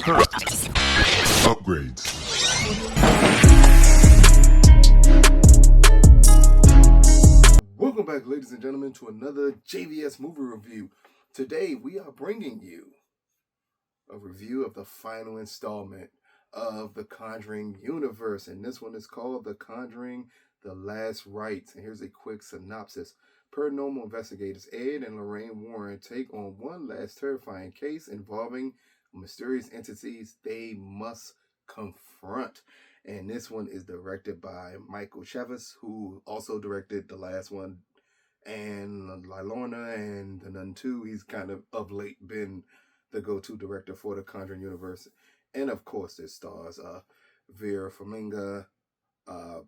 Upgrades. Welcome back, ladies and gentlemen, to another JVS movie review. Today, we are bringing you a review of the final installment of the Conjuring universe, and this one is called The Conjuring: The Last Rites. And here's a quick synopsis. Paranormal investigators Ed and Lorraine Warren take on one last terrifying case involving mysterious entities they must confront. And this one is directed by Michael Chaves, who also directed the last one, and La Lorna and The Nun 2. He's kind of late been the go-to director for the Conjuring universe. And of course, this stars Vera Farmiga,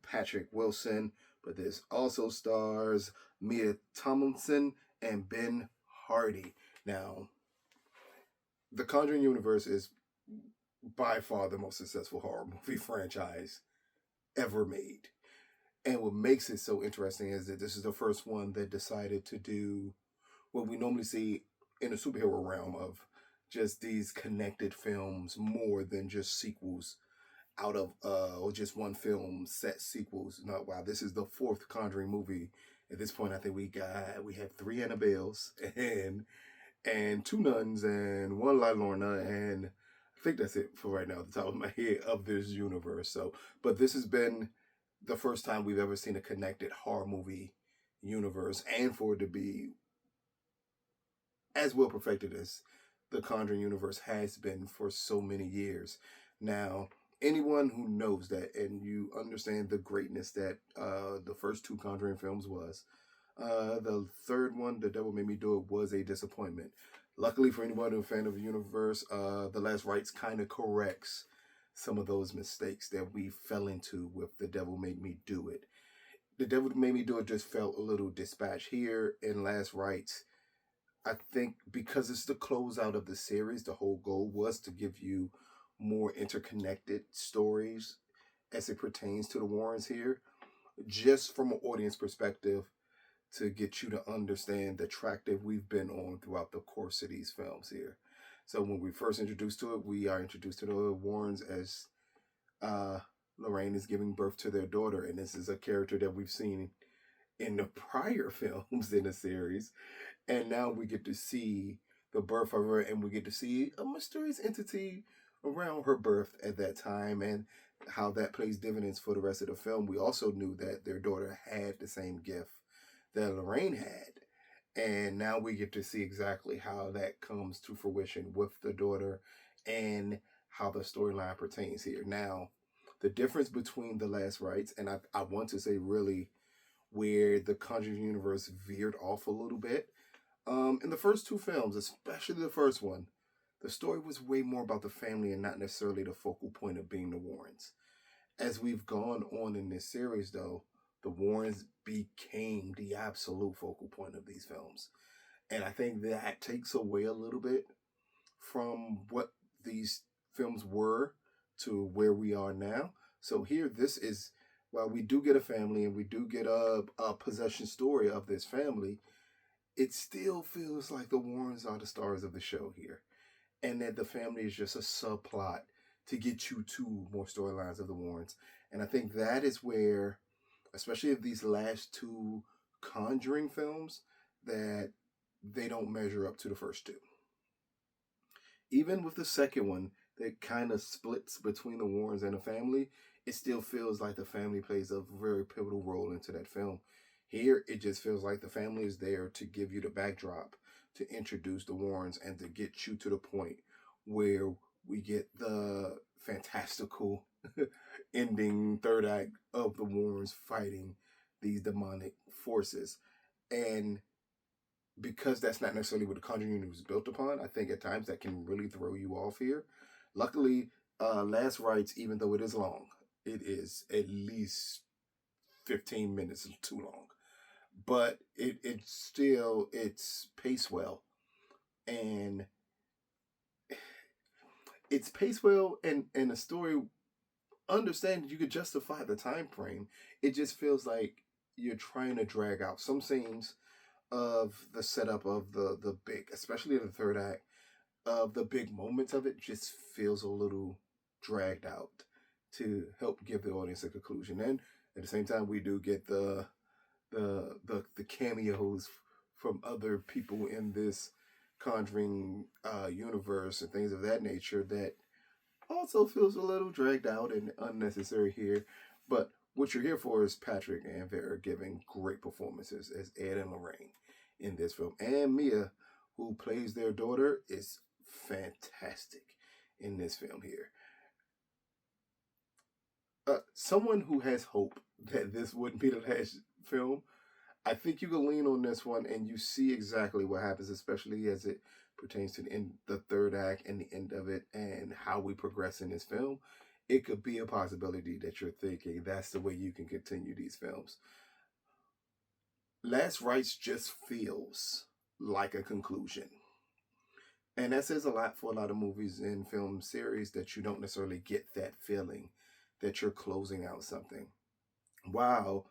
Patrick Wilson, but this also stars Mia Tomlinson and Ben Hardy. Now, the Conjuring universe is by far the most successful horror movie franchise ever made. And what makes it so interesting is that this is the first one that decided to do what we normally see in the superhero realm of just these connected films more than just sequels out of or just one film set sequels. No, wow, this is the fourth Conjuring movie. At this point, I think we have 3 Annabelles and 2 nuns and 1 La Lorna, and I think that's it for right now, at the top of my head, of this universe. So, but this has been the first time we've ever seen a connected horror movie universe, and for it to be as well perfected as the Conjuring universe has been for so many years. Now, anyone who knows that and you understand the greatness that the first 2 Conjuring films was, the third one, The Devil Made Me Do It, was a disappointment. Luckily for anyone who's a fan of the universe, The Last Rites kind of corrects some of those mistakes that we fell into with The Devil Made Me Do It. The Devil Made Me Do It just felt a little dispatched. Here in Last Rites, I think because it's the closeout of the series, the whole goal was to give you more interconnected stories as it pertains to the Warrens here, just from an audience perspective, to get you to understand the track that we've been on throughout the course of these films here. So when we first introduced to it, we are introduced to the Warrens as Lorraine is giving birth to their daughter, and this is a character that we've seen in the prior films in the series. And now we get to see the birth of her, and we get to see a mysterious entity around her birth at that time, and how that plays dividends for the rest of the film. We also knew that their daughter had the same gift that Lorraine had. And now we get to see exactly how that comes to fruition with the daughter and how the storyline pertains here. Now, the difference between The Last Rites, and I want to say really where the Conjuring universe veered off a little bit, in the first 2 films, especially the first one, the story was way more about the family and not necessarily the focal point of being the Warrens. As we've gone on in this series, though, the Warrens became the absolute focal point of these films. And I think that takes away a little bit from what these films were to where we are now. So here, this is, while we do get a family and we do get a possession story of this family, it still feels like the Warrens are the stars of the show here. And that the family is just a subplot to get you to more storylines of the Warrens. And I think that is where, especially of these last 2 Conjuring films, that they don't measure up to the first 2. Even with the second one, that kind of splits between the Warrens and the family, it still feels like the family plays a very pivotal role into that film. Here, it just feels like the family is there to give you the backdrop, to introduce the Warrens, and to get you to the point where we get the fantastical ending 3rd act of the Warrens fighting these demonic forces. And because that's not necessarily what the Conjuring was built upon, I think at times that can really throw you off here. Luckily, Last Rites, even though it is long, it is at least 15 minutes too long. But it's paced well. And it's paced well, and the story, understand you could justify the time frame. It just feels like you're trying to drag out some scenes of the setup of the big, especially in the 3rd act, of the big moments of it just feels a little dragged out to help give the audience a conclusion. And at the same time, we do get the cameos from other people in this Conjuring universe and things of that nature that also feels a little dragged out and unnecessary here. But what you're here for is Patrick and Vera giving great performances as Ed and Lorraine in this film. And Mia, who plays their daughter, is fantastic in this film here. Someone who has hope that this wouldn't be the last film, I think you can lean on this one and you see exactly what happens, especially as it pertains to the third act and the end of it and how we progress in this film. It could be a possibility that you're thinking that's the way you can continue these films. Last Rites just feels like a conclusion. And that says a lot for a lot of movies and film series, that you don't necessarily get that feeling that you're closing out something. Wow.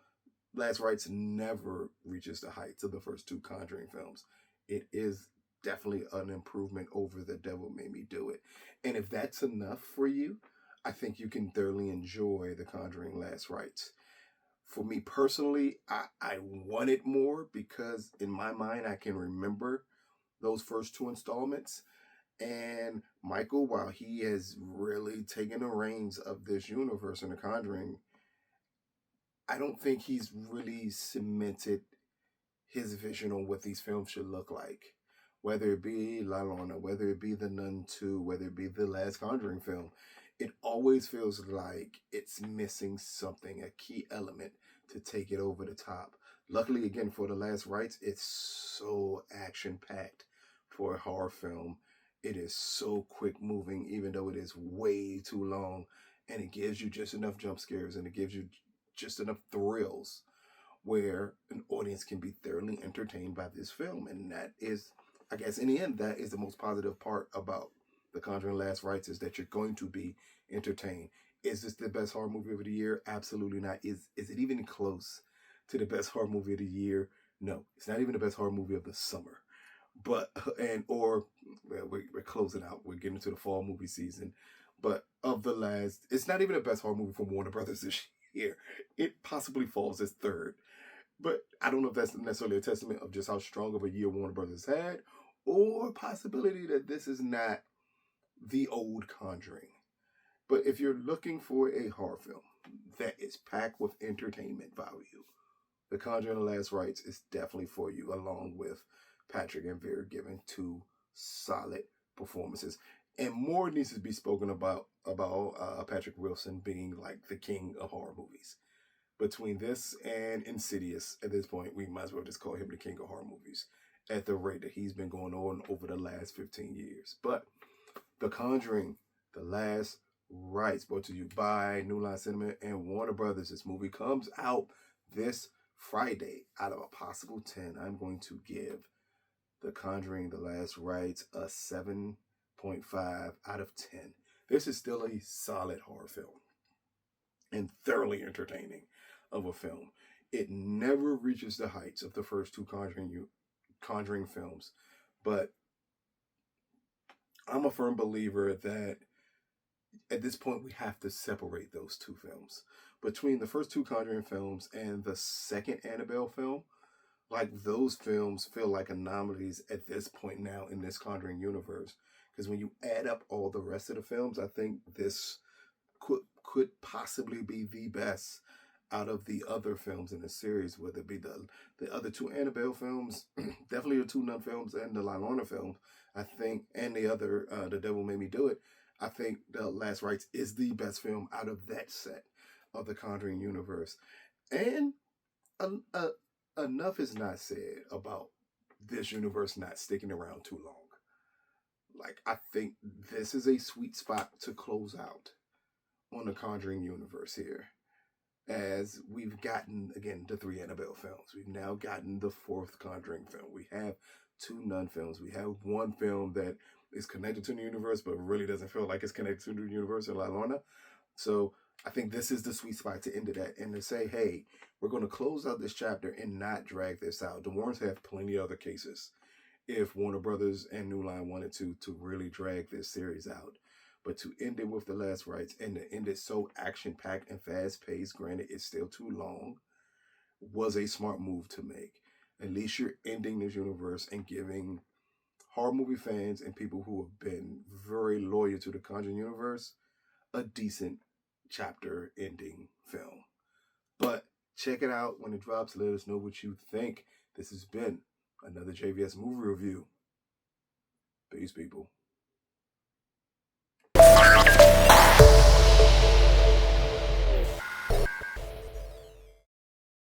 Last Rites never reaches the heights of the first two Conjuring films. It is definitely an improvement over The Devil Made Me Do It. And if that's enough for you, I think you can thoroughly enjoy The Conjuring Last Rites. For me personally, I wanted more because in my mind, I can remember those first two installments. And Michael, while he has really taken the reins of this universe in The Conjuring, I don't think he's really cemented his vision on what these films should look like. Whether it be La Llorona, whether it be The Nun 2, whether it be the last Conjuring film, it always feels like it's missing something, a key element to take it over the top. Luckily, again, for The Last Rites, it's so action-packed for a horror film. It is so quick moving, even though it is way too long. And it gives you just enough jump scares and it gives you just enough thrills where an audience can be thoroughly entertained by this film. And that is, I guess, in the end, that is the most positive part about The Conjuring Last Rites, is that you're going to be entertained. Is this the best horror movie of the year? Absolutely not. Is it even close to the best horror movie of the year? No, it's not even the best horror movie of the summer. But, well, we're closing out. We're getting into the fall movie season. But it's not even the best horror movie from Warner Brothers this year. It possibly falls as third. But I don't know if that's necessarily a testament of just how strong of a year Warner Brothers had, or a possibility that this is not the old Conjuring. But if you're looking for a horror film that is packed with entertainment value, The Conjuring: The Last Rites is definitely for you, along with Patrick and Vera giving two solid performances. And more needs to be spoken about Patrick Wilson being like the king of horror movies. Between this and Insidious, at this point, we might as well just call him the king of horror movies at the rate that he's been going on over the last 15 years. But The Conjuring: The Last Rites, brought to you by New Line Cinema and Warner Brothers. This movie comes out this Friday. Out of a possible 10, I'm going to give The Conjuring: The Last Rites a 7.5 out of 10. This is still a solid horror film and thoroughly entertaining of a film. It never reaches the heights of the first two Conjuring films, but I'm a firm believer that at this point we have to separate those two films. Between the first two Conjuring films and the second Annabelle film, like, those films feel like anomalies at this point now in this Conjuring universe. Because when you add up all the rest of the films, I think this could possibly be the best out of the other films in the series, whether it be the other two Annabelle films, definitely the two Nun films, and the La Llorona film, I think, and the other, The Devil Made Me Do It. I think The Last Rites is the best film out of that set of the Conjuring universe. And enough is not said about this universe not sticking around too long. Like, I think this is a sweet spot to close out on the Conjuring universe here. As we've gotten, again, the three Annabelle films. We've now gotten the fourth Conjuring film. We have two Nun films. We have one film that is connected to the universe, but really doesn't feel like it's connected to the universe in La Llorona. So I think this is the sweet spot to end it at, and to say, hey, we're going to close out this chapter and not drag this out. The Warrens have plenty of other cases, if Warner Brothers and New Line wanted to really drag this series out. But to end it with the last rites and to end it so action packed and fast paced, granted it's still too long, was a smart move to make. At least you're ending this universe and giving horror movie fans and people who have been very loyal to the Conjuring universe a decent chapter ending film. But check it out when it drops. Let us know what you think. This has been another JVS movie review. Peace, people.